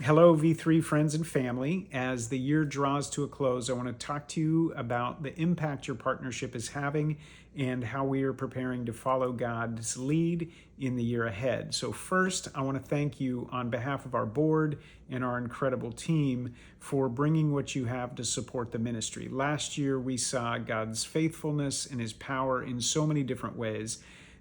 Hello, V3 friends and family. As the year draws to a close, I want to talk to you about the impact your partnership is having and how we are preparing to follow God's lead in the year ahead. So, first, I want to thank you on behalf of our board and our incredible team for bringing what you have to support the ministry. Last year, we saw God's faithfulness and His power in so many different ways.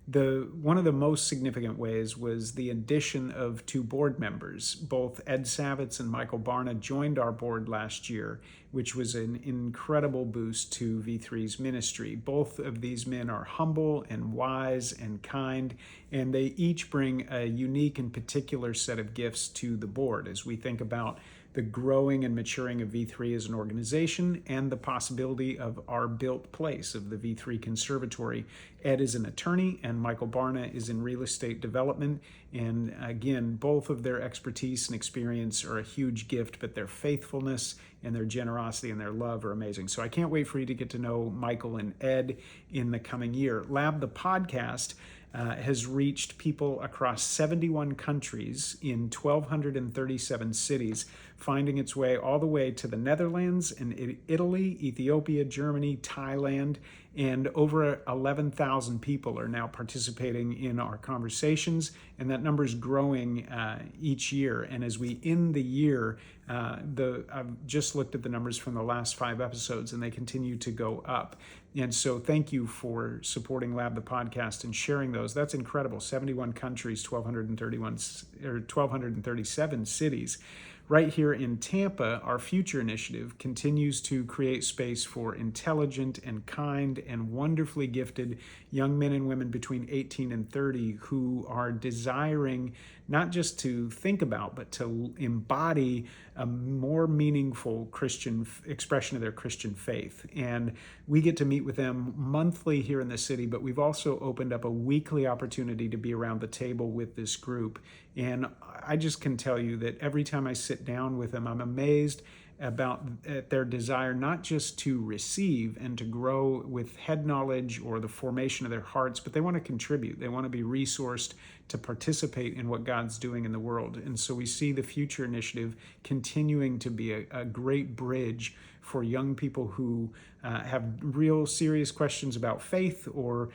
One of the most significant ways was the addition of two board members. Both Ed Savitz and Michael Barna joined our board last year, which was an incredible boost to V3's ministry. Both of these men are humble and wise and kind, and they each bring a unique and particular set of gifts to the board as we think about the growing and maturing of V3 as an organization and the possibility of our built place of the V3 Conservatory. Ed is an attorney and Michael Barna is in real estate development. And again, both of their expertise and experience are a huge gift, but their faithfulness and their generosity and their love are amazing. So I can't wait for you to get to know Michael and Ed in the coming year. Lab the podcast has reached people across 71 countries in 1,237 cities, finding its way all the way to the Netherlands and Italy, Ethiopia, Germany, Thailand, and over 11,000 people are now participating in our conversations, and that number is growing each year. And as we end the year, I've just looked at the numbers from the last 5 episodes, and they continue to go up. And so thank you for supporting Lab the podcast and sharing those. That's incredible. 71 countries, 1,237 cities. Right here in Tampa, our Future Initiative continues to create space for intelligent and kind and wonderfully gifted young men and women between 18 and 30 who are desiring not just to think about, but to embody a more meaningful Christian expression of their Christian faith. And we get to meet with them monthly here in the city, but we've also opened up a weekly opportunity to be around the table with this group. And I just can tell you that every time I sit down with them, I'm amazed at their desire not just to receive and to grow with head knowledge or the formation of their hearts, but they want to contribute. They want to be resourced to participate in what God's doing in the world. And so we see the Future Initiative continuing to be a great bridge for young people who have real serious questions about faith or,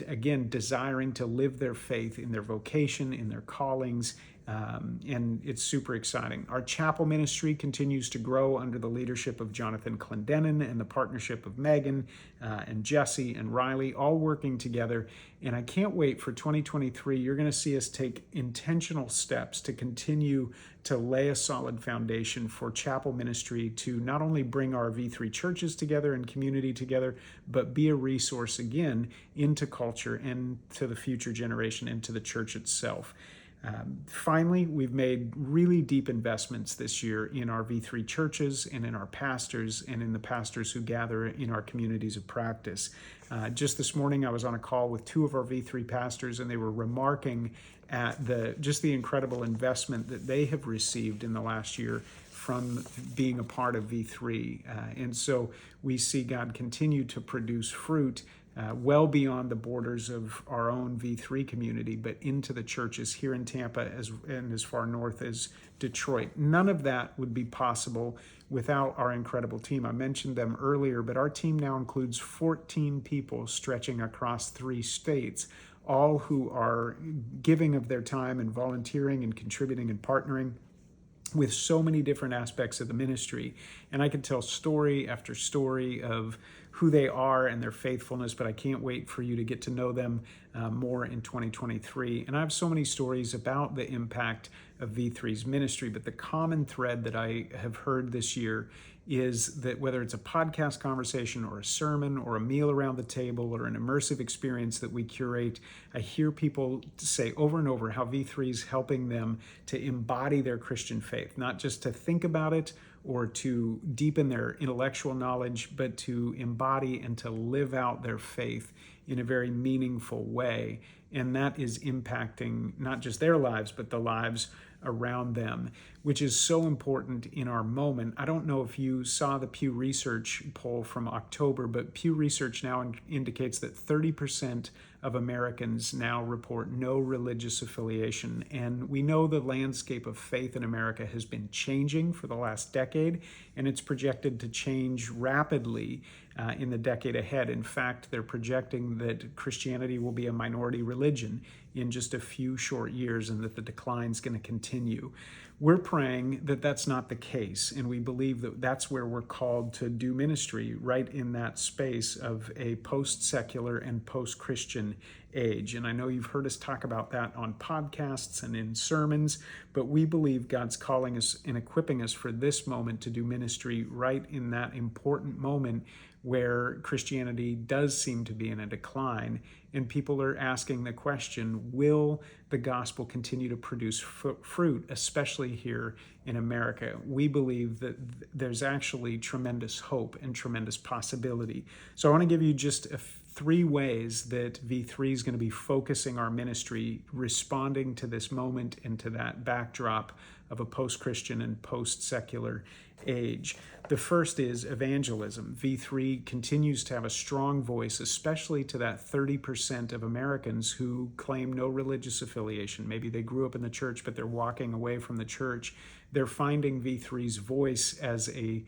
again, desiring to live their faith in their vocation, in their callings. And it's super exciting. Our chapel ministry continues to grow under the leadership of Jonathan Clendenin and the partnership of Megan and Jesse and Riley, all working together. And I can't wait for 2023. You're going to see us take intentional steps to continue to lay a solid foundation for chapel ministry to not only bring our V3 churches together and community together, but be a resource again into culture and to the future generation and to the church itself. Finally, we've made really deep investments this year in our V3 churches and in our pastors and in the pastors who gather in our communities of practice. Just this morning, I was on a call with 2 of our V3 pastors, and they were remarking at the incredible investment that they have received in the last year from being a part of V3. And so we see God continue to produce fruit well beyond the borders of our own V3 community, but into the churches here in Tampa and as far north as Detroit. None of that would be possible without our incredible team. I mentioned them earlier, but our team now includes 14 people stretching across 3 states, all who are giving of their time and volunteering and contributing and partnering with so many different aspects of the ministry. And I could tell story after story of who they are and their faithfulness, but I can't wait for you to get to know them more in 2023. And I have so many stories about the impact of V3's ministry, but the common thread that I have heard this year is that whether it's a podcast conversation or a sermon or a meal around the table or an immersive experience that we curate, I hear people say over and over how V3 is helping them to embody their Christian faith, not just to think about it or to deepen their intellectual knowledge, but to embody and to live out their faith in a very meaningful way. And that is impacting not just their lives, but the lives around them, which is so important in our moment. I don't know if you saw the Pew Research poll from October, but Pew Research now indicates that 30% of Americans now report no religious affiliation. And we know the landscape of faith in America has been changing for the last decade, and it's projected to change rapidly in the decade ahead. In fact, they're projecting that Christianity will be a minority religion in just a few short years and that the decline is going to continue. We're praying that that's not the case, and we believe that that's where we're called to do ministry, right in that space of a post-secular and post-Christian age. And I know you've heard us talk about that on podcasts and in sermons, but we believe God's calling us and equipping us for this moment to do ministry right in that important moment where Christianity does seem to be in a decline, and people are asking the question, will the gospel continue to produce fruit, especially here in America? We believe that there's actually tremendous hope and tremendous possibility. So I want to give you just 3 ways that V3 is going to be focusing our ministry, responding to this moment and to that backdrop of a post-Christian and post-secular age. The first is evangelism. V3 continues to have a strong voice, especially to that 30% of Americans who claim no religious affiliation. Maybe they grew up in the church, but they're walking away from the church. They're finding V3's voice as an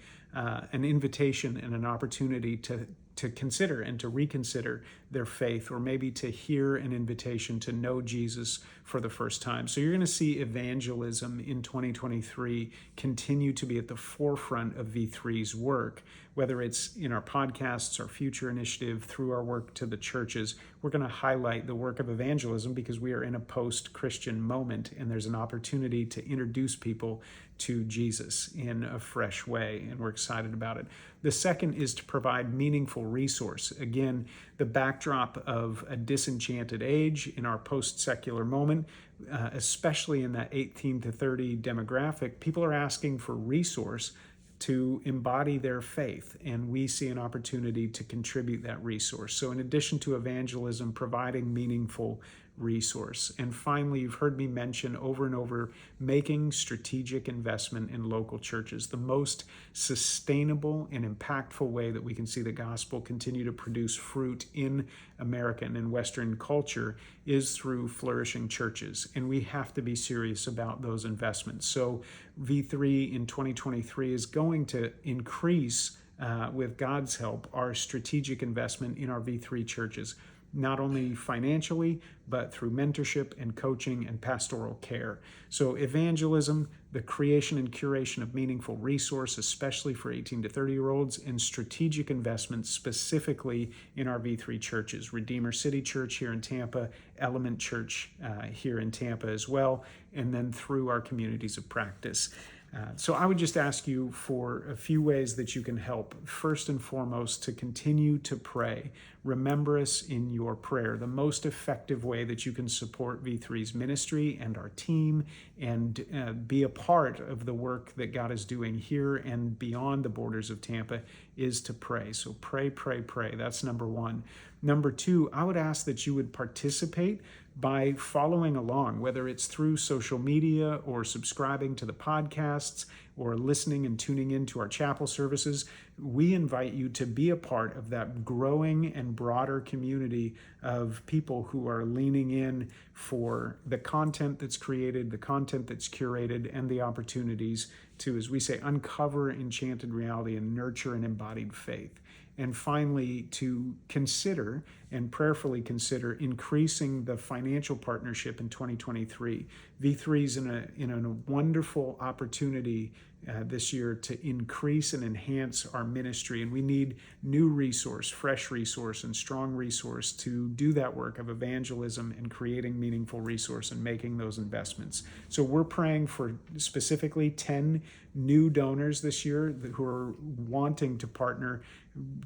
invitation and an opportunity to consider and to reconsider their faith, or maybe to hear an invitation to know Jesus for the first time. So you're going to see evangelism in 2023 continue to be at the forefront of V3's work, whether it's in our podcasts, our future initiative, through our work to the churches. We're going to highlight the work of evangelism because we are in a post-Christian moment, and there's an opportunity to introduce people to Jesus in a fresh way, and we're excited about it. The second is to provide meaningful resource. Again, the backdrop of a disenchanted age in our post-secular moment, especially in that 18 to 30 demographic, people are asking for resource to embody their faith, and we see an opportunity to contribute that resource. So in addition to evangelism, providing meaningful resource. And finally, you've heard me mention over and over, making strategic investment in local churches. The most sustainable and impactful way that we can see the gospel continue to produce fruit in American and Western culture is through flourishing churches. And we have to be serious about those investments. So V3 in 2023 is going to increase, with God's help, our strategic investment in our V3 churches, not only financially, but through mentorship and coaching and pastoral care. So evangelism, the creation and curation of meaningful resource, especially for 18 to 30-year-olds, and strategic investments specifically in our V3 churches, Redeemer City Church here in Tampa, Element Church here in Tampa as well, and then through our communities of practice. So I would just ask you for a few ways that you can help. First and foremost, to continue to pray. Remember us in your prayer. The most effective way that you can support V3's ministry and our team and be a part of the work that God is doing here and beyond the borders of Tampa is to pray. So pray, pray, pray. That's number 1. Number 2, I would ask that you would participate by following along, whether it's through social media or subscribing to the podcasts or listening and tuning into our chapel services. We invite you to be a part of that growing and broader community of people who are leaning in for the content that's created, the content that's curated, and the opportunities to, as we say, uncover enchanted reality and nurture an embodied faith. And finally, to consider and prayerfully consider increasing the financial partnership in 2023. V3 is in a wonderful opportunity this year to increase and enhance our ministry. And we need new resource, fresh resource, and strong resource to do that work of evangelism and creating meaningful resource and making those investments. So we're praying for specifically 10 new donors this year who are wanting to partner,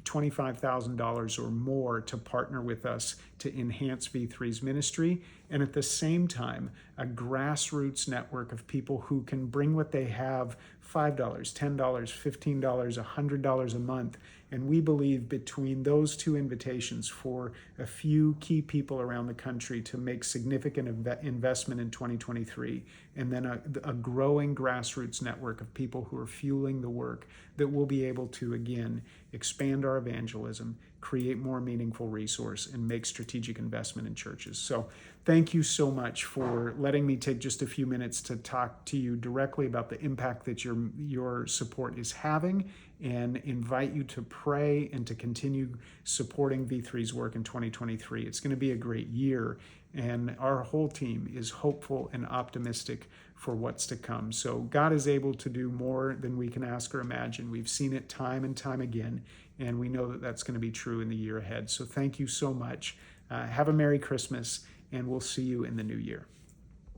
$25,000 or more to partner with us to enhance V3's ministry. And at the same time, a grassroots network of people who can bring what they have, $5, $10, $15, $100 a month. And we believe between those two invitations for a few key people around the country to make significant investment in 2023, and then a growing grassroots network of people who are fueling the work, that we'll be able to, again, expand our evangelism, create more meaningful resource, and make strategic investment in churches. So thank you so much for letting me take just a few minutes to talk to you directly about the impact that your support is having, and invite you to pray and to continue supporting V3's work in 2023. It's going to be a great year, and our whole team is hopeful and optimistic for what's to come. So God is able to do more than we can ask or imagine. We've seen it time and time again, and we know that that's going to be true in the year ahead. So thank you so much. Have a Merry Christmas, and we'll see you in the new year.